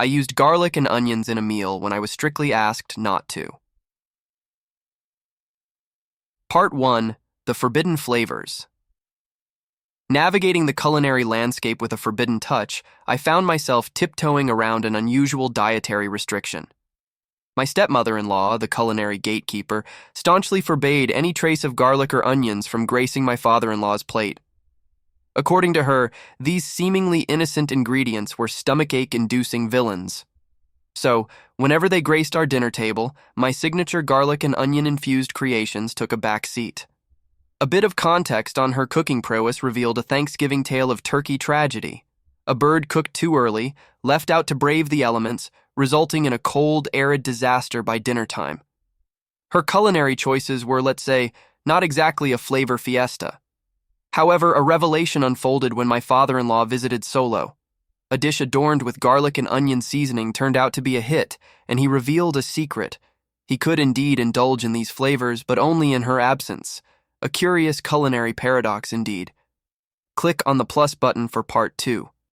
I used garlic and onions in a meal when I was strictly asked not to. Part 1. The Forbidden Flavors. Navigating the culinary landscape with a forbidden touch, I found myself tiptoeing around an unusual dietary restriction. My stepmother-in-law, the culinary gatekeeper, staunchly forbade any trace of garlic or onions from gracing my father-in-law's plate. According to her, these seemingly innocent ingredients were stomachache-inducing villains. So, whenever they graced our dinner table, my signature garlic and onion-infused creations took a back seat. A bit of context on her cooking prowess revealed a Thanksgiving tale of turkey tragedy. A bird cooked too early, left out to brave the elements, resulting in a cold, arid disaster by dinner time. Her culinary choices were, let's say, not exactly a flavor fiesta. However, a revelation unfolded when my father-in-law visited solo. A dish adorned with garlic and onion seasoning turned out to be a hit, and he revealed a secret. He could indeed indulge in these flavors, but only in her absence. A curious culinary paradox indeed. Click on the plus button for part 2.